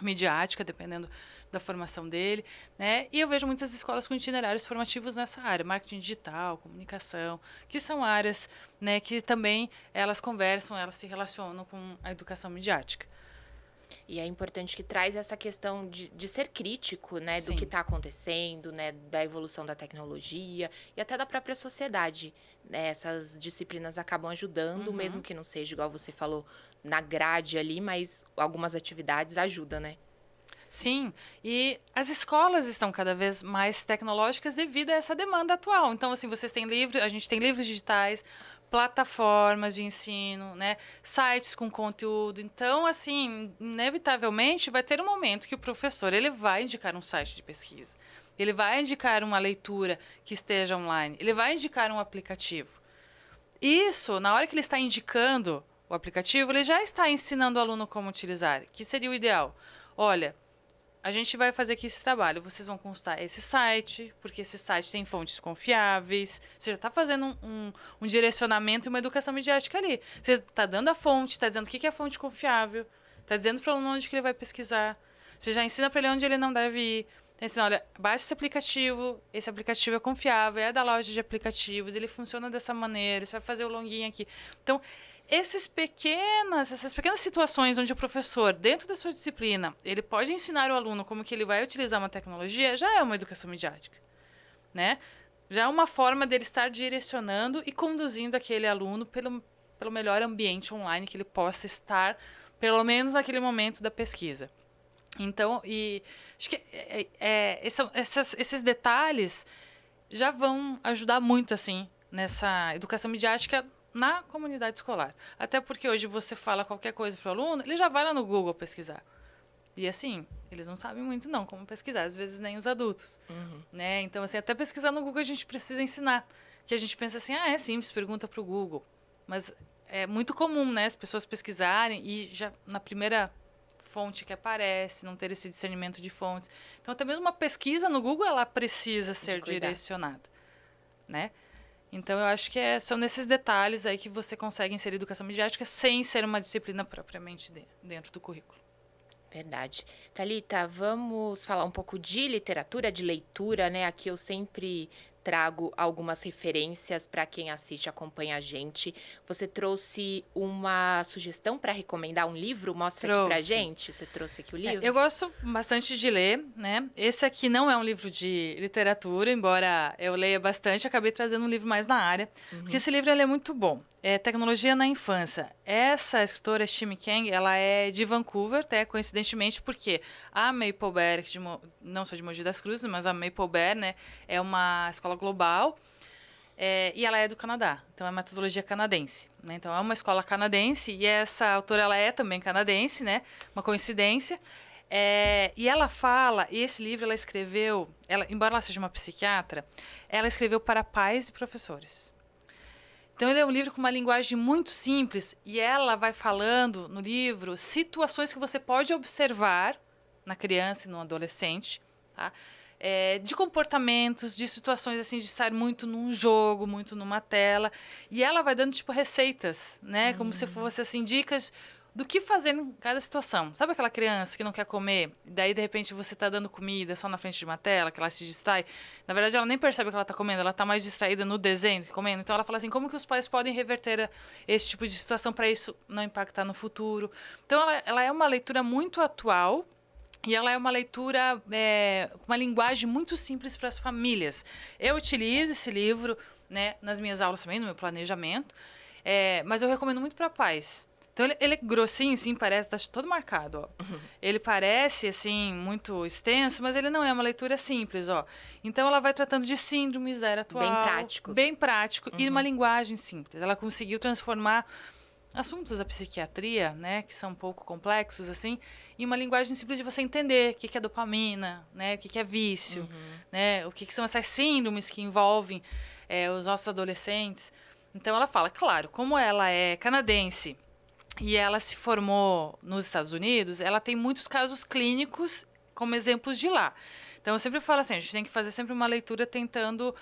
midiática, dependendo da formação dele, né? E eu vejo muitas escolas com itinerários formativos nessa área, marketing digital, comunicação, que são áreas, né, que também elas conversam, elas se relacionam com a educação midiática. E é importante que traz essa questão de ser crítico, né, Sim. do que está acontecendo, né, da evolução da tecnologia e até da própria sociedade. Né? Essas disciplinas acabam ajudando, mesmo que não seja, igual você falou, na grade ali, mas algumas atividades ajudam, né? Sim, e as escolas estão cada vez mais tecnológicas devido a essa demanda atual. Então, assim, a gente tem livros digitais, plataformas de ensino, né, sites com conteúdo. Então, assim, inevitavelmente vai ter um momento que o professor ele vai indicar um site de pesquisa. Ele vai indicar uma leitura que esteja online. Ele vai indicar um aplicativo. Isso, na hora que ele está indicando o aplicativo, ele já está ensinando o aluno como utilizar, que seria o ideal. Olha, a gente vai fazer aqui esse trabalho. Vocês vão consultar esse site, porque esse site tem fontes confiáveis. Você já está fazendo um direcionamento e uma educação midiática ali. Você está dando a fonte, está dizendo o que é fonte confiável, está dizendo para o aluno onde que ele vai pesquisar. Você já ensina para ele onde ele não deve ir. Então, ensina, olha, baixa esse aplicativo é confiável, é da loja de aplicativos, ele funciona dessa maneira, você vai fazer o login aqui. Então, essas pequenas situações onde o professor, dentro da sua disciplina, ele pode ensinar o aluno como que ele vai utilizar uma tecnologia, já é uma educação midiática, né? Já é uma forma dele estar direcionando e conduzindo aquele aluno pelo melhor ambiente online que ele possa estar, pelo menos naquele momento da pesquisa. Então, acho que esses detalhes já vão ajudar muito, assim, nessa educação midiática na comunidade escolar. Até porque hoje você fala qualquer coisa para o aluno, ele já vai lá no Google pesquisar. E assim, eles não sabem muito não como pesquisar, às vezes nem os adultos. Né? Então, assim, até pesquisar no Google a gente precisa ensinar. Que a gente pensa assim, é simples, pergunta para o Google. Mas é muito comum, né, as pessoas pesquisarem e já na primeira fonte que aparece, não ter esse discernimento de fontes. Então, até mesmo uma pesquisa no Google, ela precisa ser direcionada, né? Então, eu acho que são nesses detalhes aí que você consegue inserir educação midiática sem ser uma disciplina propriamente dentro do currículo. Verdade. Thalita, vamos falar um pouco de literatura, de leitura, né? Aqui eu sempre trago algumas referências para quem assiste e acompanha a gente. Você trouxe uma sugestão para recomendar um livro? Mostra aqui pra gente. Você trouxe aqui o livro? Eu gosto bastante de ler, né? Esse aqui não é um livro de literatura, embora eu leia bastante, acabei trazendo um livro mais na área, porque esse livro ele é muito bom. Tecnologia na Infância. Essa escritora, Shimi Kang, ela é de Vancouver, até coincidentemente, porque a Maple Bear, não sou de Mogi das Cruzes, mas a Maple Bear, né, é uma escola global e ela é do Canadá. Então, é metodologia canadense. Né? Então, é uma escola canadense e essa autora ela é também canadense, né? Uma coincidência. E ela fala, e esse livro ela escreveu, embora ela seja uma psiquiatra, ela escreveu para pais e professores. Então, ele é um livro com uma linguagem muito simples e ela vai falando no livro situações que você pode observar na criança e no adolescente, tá? De comportamentos, de situações assim, de estar muito num jogo, muito numa tela. E ela vai dando, tipo, receitas, né? Como se fosse, assim, dicas do que fazer em cada situação. Sabe aquela criança que não quer comer? Daí, de repente, você está dando comida só na frente de uma tela, que ela se distrai. Na verdade, ela nem percebe que ela está comendo, ela está mais distraída no desenho que comendo. Então, ela fala assim, como que os pais podem reverter esse tipo de situação para isso não impactar no futuro? Então, ela é uma leitura muito atual e ela é uma leitura com uma linguagem muito simples para as famílias. Eu utilizo esse livro, né, nas minhas aulas também, no meu planejamento, mas eu recomendo muito para pais. Então, ele é grossinho, assim, parece, tá todo marcado, ó. Uhum. Ele parece, assim, muito extenso, mas ele não é uma leitura simples, ó. Então, ela vai tratando de síndromes da era atual. Bem práticos. Bem prático e uma linguagem simples. Ela conseguiu transformar assuntos da psiquiatria, né, que são um pouco complexos, assim, em uma linguagem simples de você entender o que é dopamina, né, o que é vício, né, o que são essas síndromes que envolvem os nossos adolescentes. Então, ela fala, claro, como ela é canadense, e ela se formou nos Estados Unidos, ela tem muitos casos clínicos como exemplos de lá. Então, eu sempre falo assim, a gente tem que fazer sempre uma leitura tentando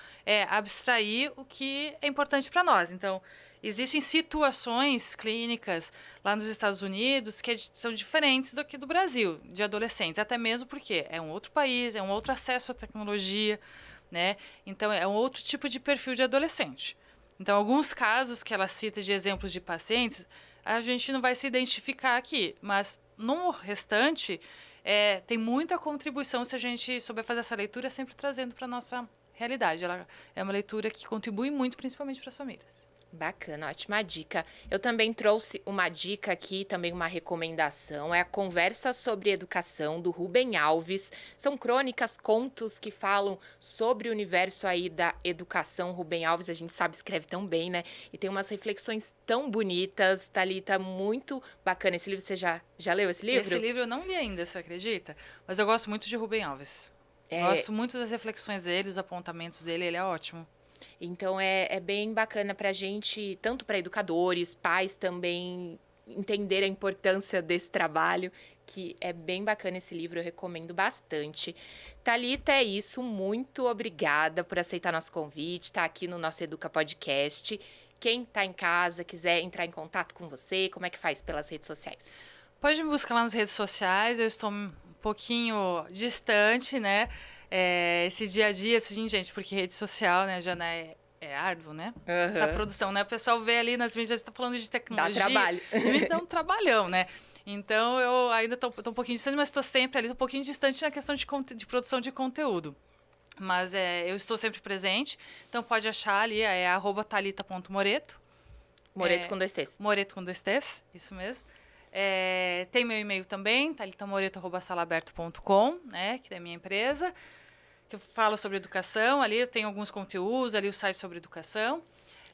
abstrair o que é importante para nós. Então, existem situações clínicas lá nos Estados Unidos que são diferentes do que do Brasil, de adolescentes, até mesmo porque é um outro país, é um outro acesso à tecnologia, né? Então, é um outro tipo de perfil de adolescente. Então, alguns casos que ela cita de exemplos de pacientes, a gente não vai se identificar aqui, mas no restante tem muita contribuição se a gente souber fazer essa leitura sempre trazendo para a nossa realidade. Ela é uma leitura que contribui muito, principalmente para as famílias. Bacana, ótima dica. Eu também trouxe uma dica aqui, também uma recomendação. É a Conversa sobre Educação, do Rubem Alves. São crônicas, contos que falam sobre o universo aí da educação. Rubem Alves, a gente sabe, escreve tão bem, né? E tem umas reflexões tão bonitas. Thalita, muito bacana esse livro. Você já leu esse livro? Esse livro eu não li ainda, você acredita? Mas eu gosto muito de Rubem Alves. Gosto muito das reflexões dele, dos apontamentos dele, ele é ótimo. Então, é bem bacana para a gente, tanto para educadores, pais também, entender a importância desse trabalho, que é bem bacana esse livro, eu recomendo bastante. Thalita, é isso, muito obrigada por aceitar nosso convite, estar aqui no nosso Educa Podcast. Quem está em casa, quiser entrar em contato com você, como é que faz pelas redes sociais? Pode me buscar lá nas redes sociais, eu estou um pouquinho distante, né? Esse dia a dia, assim, gente, porque rede social, né, já é árduo, né? Essa produção, né? O pessoal vê ali nas mídias, está falando de tecnologia. Dá trabalho. Eles dão um trabalhão, né? Então, eu ainda estou um pouquinho distante, mas estou sempre ali, um pouquinho distante na questão de produção de conteúdo. Mas eu estou sempre presente, então pode achar ali, @thalita.moreto. Moreto com 2 T's. Moreto com 2 T's, isso mesmo. Tem meu e-mail também, thalitamoreto@salaberto.com, né, que é a minha empresa, que eu falo sobre educação, ali eu tenho alguns conteúdos, ali o site sobre educação.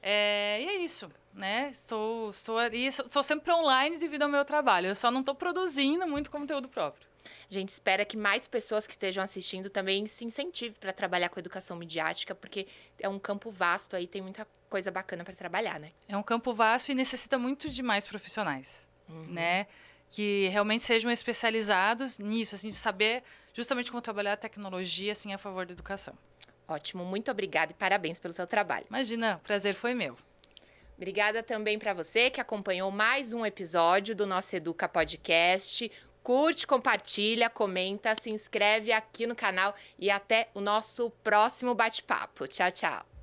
E é isso, né? Estou ali, estou sempre online devido ao meu trabalho, eu só não estou produzindo muito conteúdo próprio. A gente espera que mais pessoas que estejam assistindo também se incentivem para trabalhar com educação midiática, porque é um campo vasto aí, tem muita coisa bacana para trabalhar, né? É um campo vasto e necessita muito de mais profissionais, né? Que realmente sejam especializados nisso, assim, de saber justamente como trabalhar a tecnologia, assim, a favor da educação. Ótimo, muito obrigada e parabéns pelo seu trabalho. Imagina, o prazer foi meu. Obrigada também para você que acompanhou mais um episódio do nosso Educa Podcast. Curte, compartilha, comenta, se inscreve aqui no canal e até o nosso próximo bate-papo. Tchau, tchau.